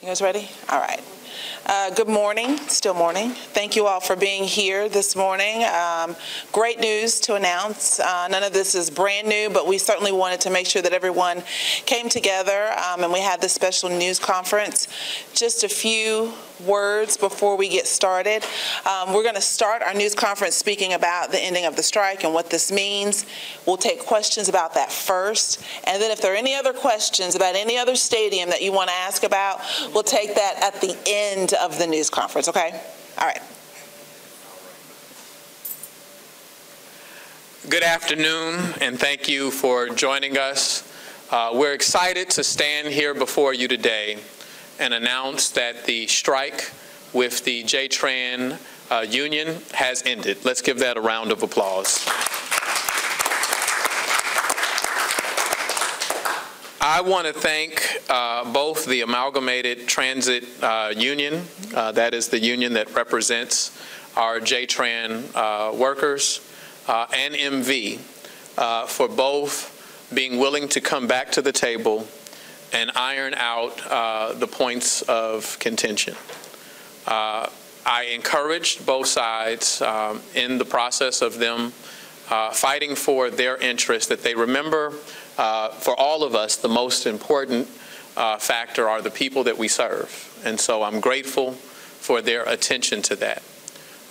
You guys ready? All right. Good morning, still morning. Thank you all for being here this morning. Great news to announce. None of this is brand new, but we certainly wanted to make sure that everyone came together and we had this special news conference. Just a few words before we get started. We're going to start our news conference speaking about the ending of the strike and what this means. We'll take questions about that first, and then if there are any other questions about any other stadium that you want to ask about, we'll take that at the end of the news conference, okay? All right. Good afternoon, and thank you for joining us. We're excited to stand here before you today and announce that the strike with the JTRAN union has ended. Let's give that a round of applause. I want to thank both the Amalgamated Transit Union, that is the union that represents our JTRAN workers, and MV for both being willing to come back to the table and iron out the points of contention. I encouraged both sides in the process of them fighting for their interests that they remember for all of us the most important factor are the people that we serve. And so I'm grateful for their attention to that.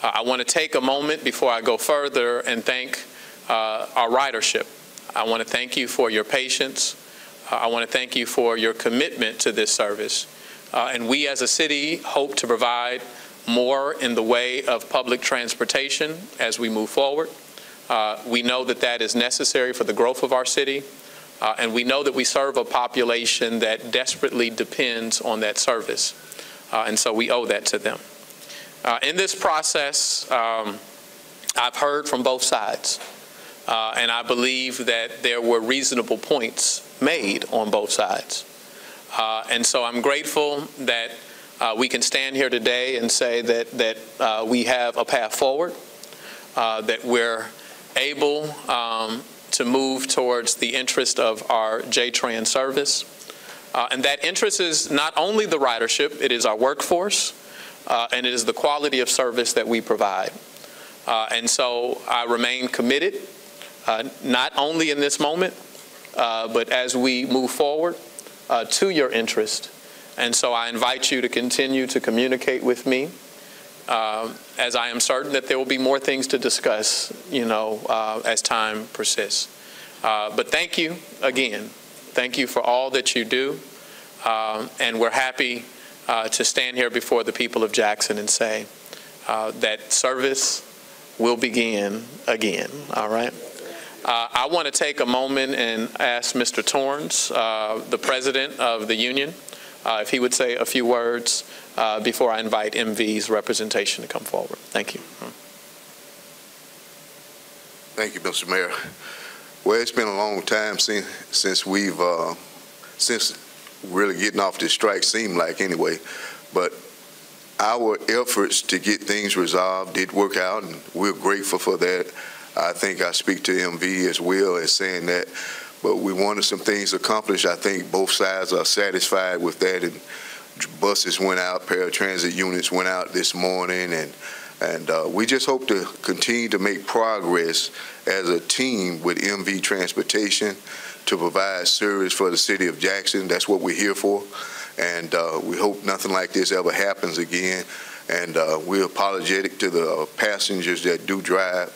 I want to take a moment before I go further and thank our ridership. I want to thank you for your patience. I want to thank you for your commitment to this service. And we as a city hope to provide more in the way of public transportation as we move forward. We know that that is necessary for the growth of our city. And we know that we serve a population that desperately depends on that service. And so we owe that to them. In this process, I've heard from both sides. And I believe that there were reasonable points made on both sides. And so I'm grateful that we can stand here today and say that we have a path forward, that we're able to move towards the interest of our JTRAN service. And that interest is not only the ridership, it is our workforce, and it is the quality of service that we provide. And so I remain committed, not only in this moment, but as we move forward to your interest. And so I invite you to continue to communicate with me, as I am certain that there will be more things to discuss, as time persists. But thank you again. Thank you for all that you do. And we're happy to stand here before the people of Jackson and say that service will begin again, all right? I want to take a moment and ask Mr. Torrance, the president of the union, if he would say a few words before I invite MV's representation to come forward. Thank you. Thank you, Mr. Mayor. Well, it's been a long time since we've since really getting off this strike seemed like anyway, but our efforts to get things resolved did work out, and we're grateful for that. I think I speak to MV as well as saying that, but we wanted some things accomplished. I think both sides are satisfied with that, and buses went out, paratransit units went out this morning, and we just hope to continue to make progress as a team with MV Transportation to provide service for the city of Jackson. That's what we're here for, and we hope nothing like this ever happens again. And we're apologetic to the passengers that do ride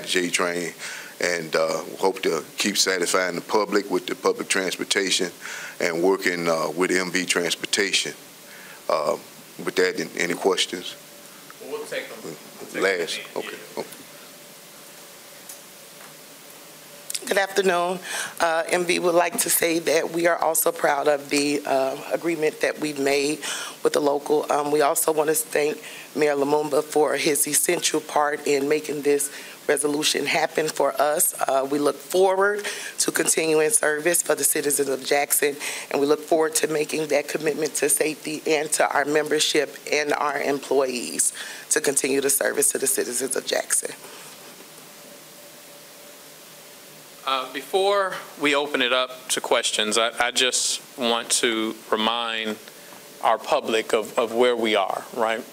JTRAN, and hope to keep satisfying the public with the public transportation and working with MV Transportation. With that, any questions? We'll take them. Last, okay. Good afternoon. MV would like to say that we are also proud of the agreement that we've made with the local. We also want to thank Mayor Lumumba for his essential part in making this resolution happen for us. We look forward to continuing service for the citizens of Jackson, and we look forward to making that commitment to safety and to our membership and our employees to continue the service to the citizens of Jackson. Before we open it up to questions, I just want to remind our public of where we are, right?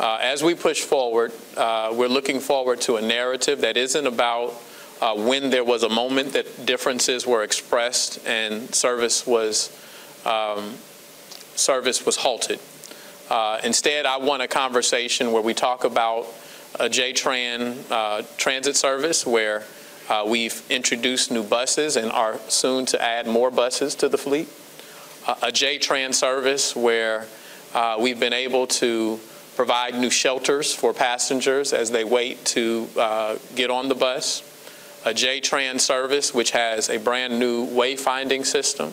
As we push forward, we're looking forward to a narrative that isn't about when there was a moment that differences were expressed and service was halted. Instead, I want a conversation where we talk about a JTRAN transit service where we've introduced new buses and are soon to add more buses to the fleet. A JTRAN service where we've been able to provide new shelters for passengers as they wait to get on the bus. A JTRAN service which has a brand new wayfinding system.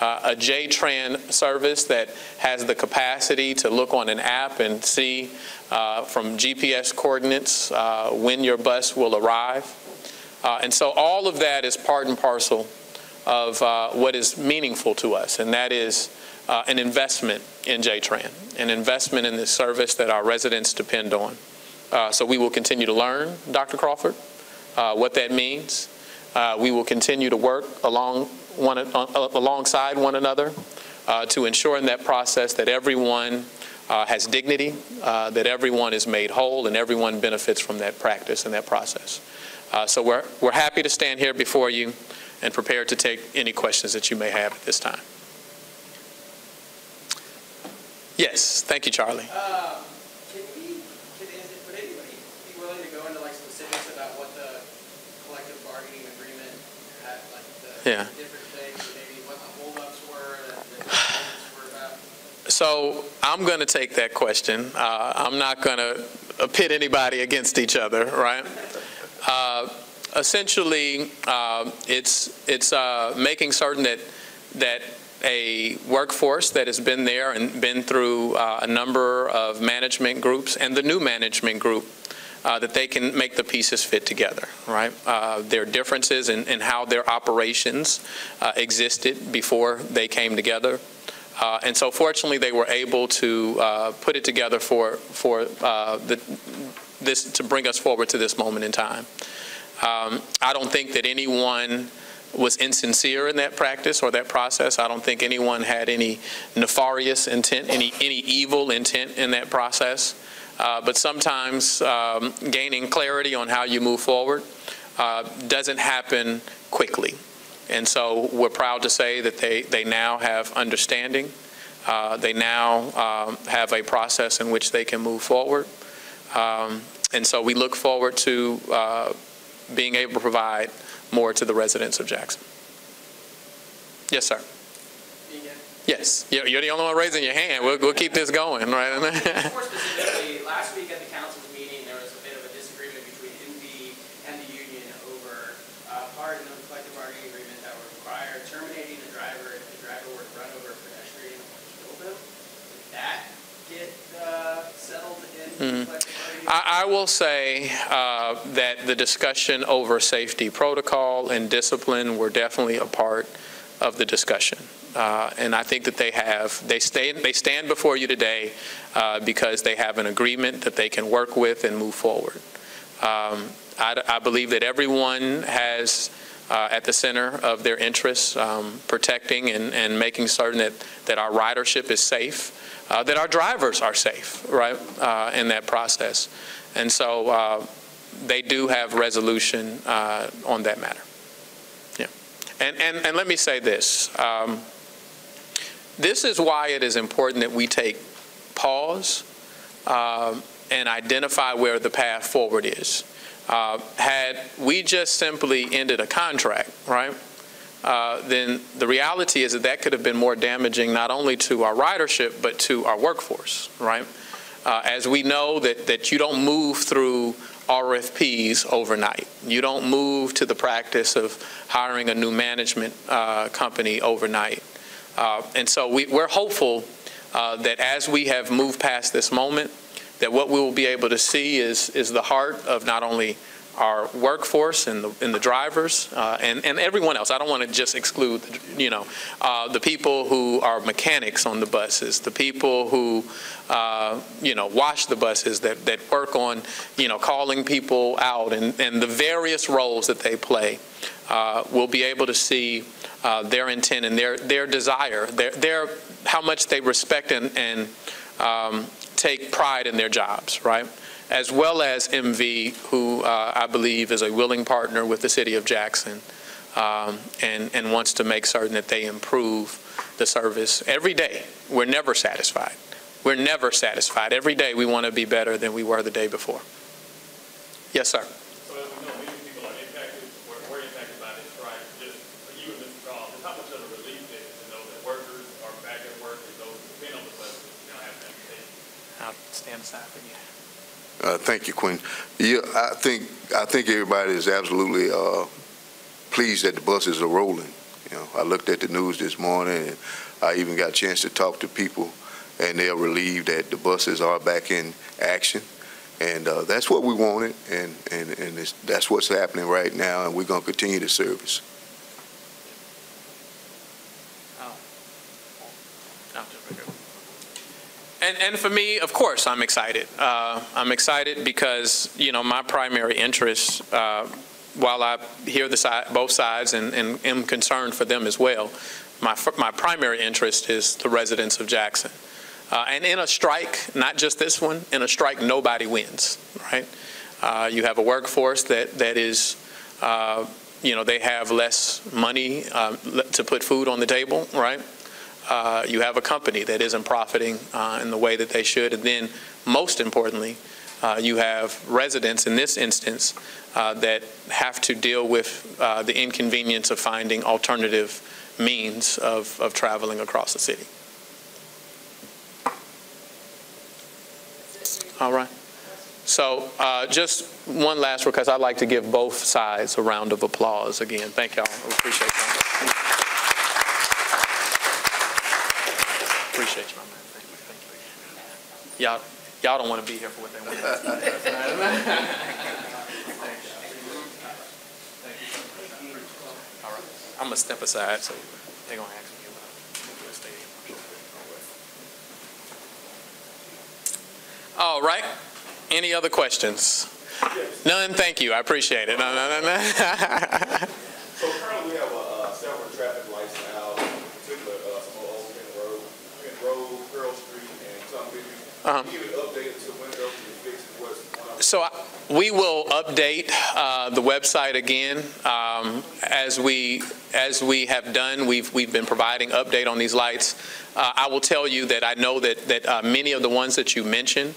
A JTRAN service that has the capacity to look on an app and see from GPS coordinates when your bus will arrive. And so all of that is part and parcel of what is meaningful to us, and that is an investment in JTRAN, an investment in this service that our residents depend on. So we will continue to learn, Dr. Crawford, what that means. We will continue to work alongside one another to ensure in that process that everyone has dignity, that everyone is made whole, and everyone benefits from that practice and that process. So we're happy to stand here before you and prepared to take any questions that you may have at this time. Yes, thank you, Charlie. Would anybody be willing to go into like specifics about what the collective bargaining agreement had, like the different things, maybe what the holdups were, that the discussions were about? So I'm going to take that question. I'm not going to pit anybody against each other, right? Essentially, it's making certain that a workforce that has been there and been through a number of management groups and the new management group, that they can make the pieces fit together, right? There are differences in how their operations existed before they came together. And so fortunately, they were able to put it together to bring us forward to this moment in time. I don't think that anyone was insincere in that practice or that process. I don't think anyone had any nefarious intent, any evil intent in that process. But sometimes gaining clarity on how you move forward doesn't happen quickly. And so we're proud to say that they now have understanding. They now have a process in which they can move forward. And so we look forward to being able to provide more to the residents of Jackson. Yes, sir. Yes, you're the only one raising your hand. We'll keep this going, right? More specifically, last week at the council's meeting, there was a bit of a disagreement between MV and the union over part of the collective bargaining agreement that would require terminating the driver if the driver were to run over a pedestrian or kill them. Did that get settled in the collective bargaining agreement? I will say that the discussion over safety protocol and discipline were definitely a part of the discussion. And I think that they stand before you today because they have an agreement that they can work with and move forward. I believe that everyone has at the center of their interests protecting and making certain that our ridership is safe, that our drivers are safe, right, in that process. And so they do have resolution on that matter. Yeah. And let me say this. This is why it is important that we take pause and identify where the path forward is. Had we just simply ended a contract, right, then the reality is that could have been more damaging not only to our ridership but to our workforce, right? As we know that you don't move through RFPs overnight. You don't move to the practice of hiring a new management company overnight. And so we're hopeful that as we have moved past this moment, that what we will be able to see is the heart of not only our workforce and the drivers and everyone else. I don't want to just exclude, the people who are mechanics on the buses, the people who, wash the buses, that work on, calling people out and the various roles that they play. We'll be able to see their intent and their desire, their how much they respect and take pride in their jobs, right? As well as MV, who I believe is a willing partner with the city of Jackson, and wants to make certain that they improve the service every day. We're never satisfied. We're never satisfied. Every day we want to be better than we were the day before. Yes, sir. So as we know, many people are impacted, were impacted by this strike. Just for you and Mr. Charles, just how much of a relief is it to know that workers are back at work and those who depend on the bus now have transportation? I'll stand aside for you. Thank you, Quinn. Yeah, I think everybody is absolutely pleased that the buses are rolling. You know, I looked at the news this morning, and I even got a chance to talk to people, and they're relieved that the buses are back in action. And that's what we wanted, and that's what's happening right now, and we're going to continue the service. And for me, of course, I'm excited. I'm excited because, you know, my primary interest, while I hear both sides and am concerned for them as well, my primary interest is the residents of Jackson. And in a strike, not just this one, in a strike, nobody wins, right? You have a workforce that is, you know, they have less money to put food on the table, right? You have a company that isn't profiting in the way that they should. And then, most importantly, you have residents in this instance that have to deal with the inconvenience of finding alternative means of traveling across the city. All right. So just one last request. I'd like to give both sides a round of applause again. Thank y'all. I appreciate that. Appreciate you, my man. Thank you. Y'all don't want to be here for what they want. All right. I'm going to step aside, so they're going to ask me about the stadium. All right. Any other questions? Yes. None. Thank you. I appreciate it. No. So currently we have several traffic lights now, in particular some of Old Road, Pearl Street, and some buildings. Can you give an update to when those will be fixed and what's going on? So we will update the website again as we have done. We've been providing update on these lights. I will tell you that I know that many of the ones that you mentioned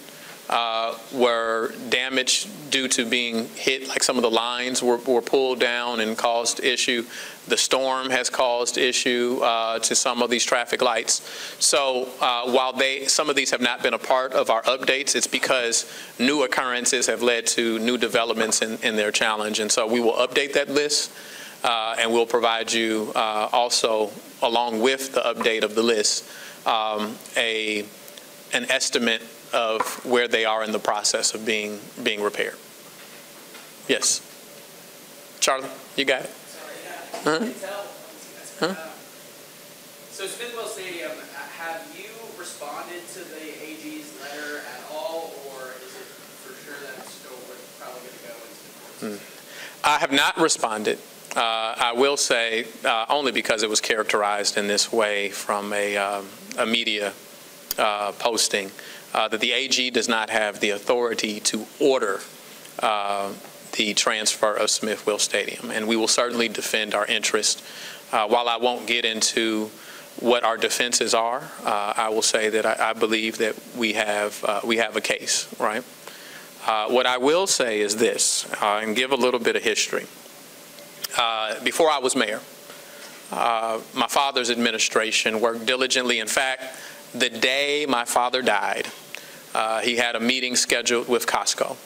were damaged due to being hit, like some of the lines were pulled down and caused issue. The storm has caused issue to some of these traffic lights. So while some of these have not been a part of our updates, it's because new occurrences have led to new developments in their challenge. And so we will update that list and we'll provide you also, along with the update of the list, an estimate of where they are in the process of being repaired. Yes. Charlie, you got it? Sorry, So Smithville Stadium, have you responded to the AG's letter at all, or is it for sure that it's still probably going to go into the courts? I have not responded. I will say, only because it was characterized in this way from a media posting, that the AG does not have the authority to order the transfer of Smithville Stadium, and we will certainly defend our interest. While I won't get into what our defenses are, I will say that I believe that we have a case, right? What I will say is this, and give a little bit of history. Before I was mayor, my father's administration worked diligently. In fact, the day my father died, he had a meeting scheduled with Costco.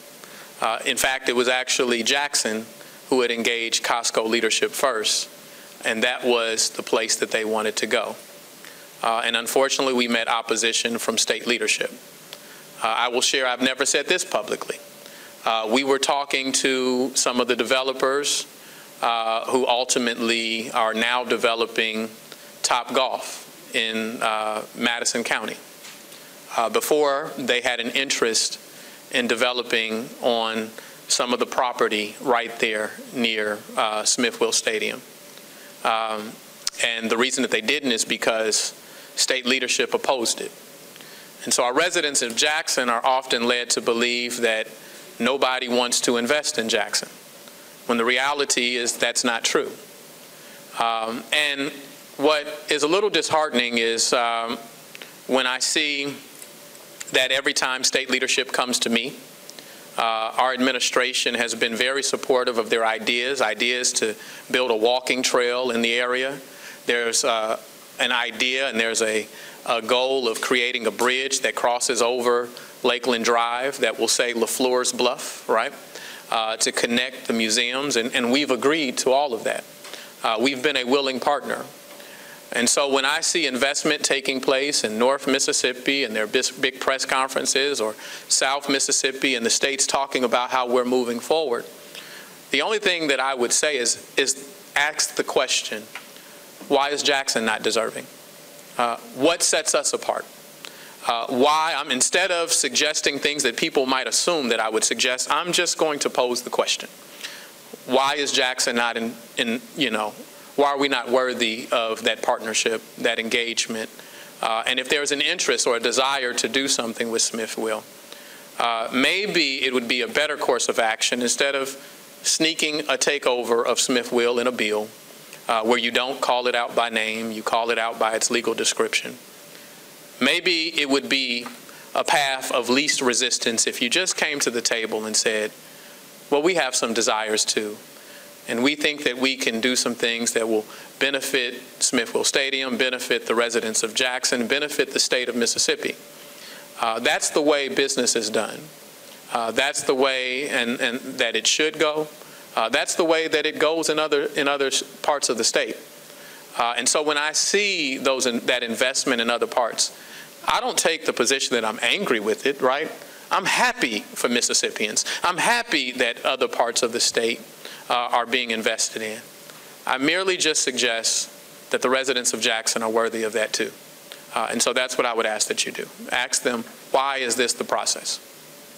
In fact, it was actually Jackson who had engaged Costco leadership first, and that was the place that they wanted to go. And unfortunately, we met opposition from state leadership. I will share, I've never said this publicly. We were talking to some of the developers who ultimately are now developing Topgolf in Madison County. Before, they had an interest in developing on some of the property right there near Smithville Stadium. And the reason that they didn't is because state leadership opposed it. And so our residents of Jackson are often led to believe that nobody wants to invest in Jackson, when the reality is that's not true. And what is a little disheartening is when I see that every time state leadership comes to me, our administration has been very supportive of their ideas to build a walking trail in the area. There's an idea and there's a goal of creating a bridge that crosses over Lakeland Drive that will say LaFleur's Bluff, right, to connect the museums, and we've agreed to all of that. We've been a willing partner. And so when I see investment taking place in North Mississippi and their big press conferences, or South Mississippi and the states talking about how we're moving forward, the only thing that I would say is ask the question, why is Jackson not deserving? What sets us apart? Instead of suggesting things that people might assume that I would suggest, I'm just going to pose the question. Why is Jackson not why are we not worthy of that partnership, that engagement? And if there's an interest or a desire to do something with Smithville, maybe it would be a better course of action, instead of sneaking a takeover of Smithville in a bill where you don't call it out by name, you call it out by its legal description. Maybe it would be a path of least resistance if you just came to the table and said, well, we have some desires too. And we think that we can do some things that will benefit Smithville Stadium, benefit the residents of Jackson, benefit the state of Mississippi. That's the way business is done. That's the way and that it should go. That's the way that it goes in other parts of the state. And so when I see that investment in other parts, I don't take the position that I'm angry with it, right? I'm happy for Mississippians. I'm happy that other parts of the state are being invested in. I merely just suggest that the residents of Jackson are worthy of that too. And so that's what I would ask that you do. Ask them, why is this the process?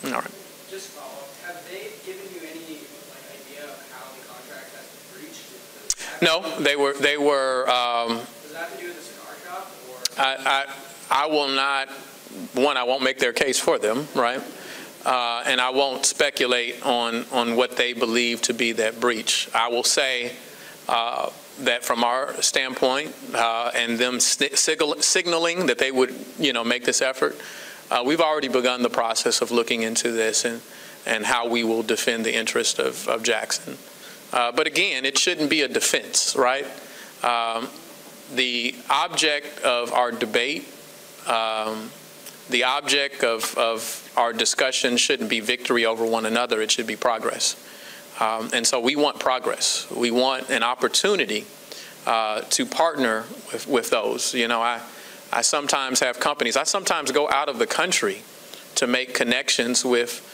All right. Just follow up. Have they given you any idea of how the contract has been breached? No, they were. Does that have to do with the cigar shop? Or? I will not. One, I won't make their case for them, right? And I won't speculate on what they believe to be that breach. I will say that from our standpoint, and them signaling that they would, make this effort, we've already begun the process of looking into this and how we will defend the interest of Jackson. But again, it shouldn't be a defense, right? The object of our debate, the object of our discussion shouldn't be victory over one another. It should be progress. And so we want progress. We want an opportunity to partner with those. I sometimes have companies. I sometimes go out of the country to make connections with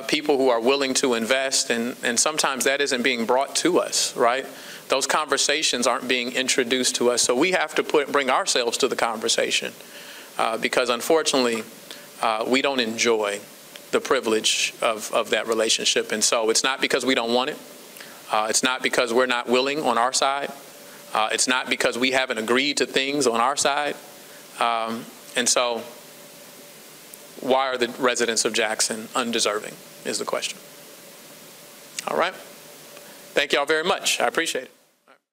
people who are willing to invest, and sometimes that isn't being brought to us, right? Those conversations aren't being introduced to us. So we have to bring ourselves to the conversation. Because unfortunately, we don't enjoy the privilege of that relationship. And so it's not because we don't want it. It's not because we're not willing on our side. It's not because we haven't agreed to things on our side. And so why are the residents of Jackson undeserving is the question. All right. Thank you all very much. I appreciate it.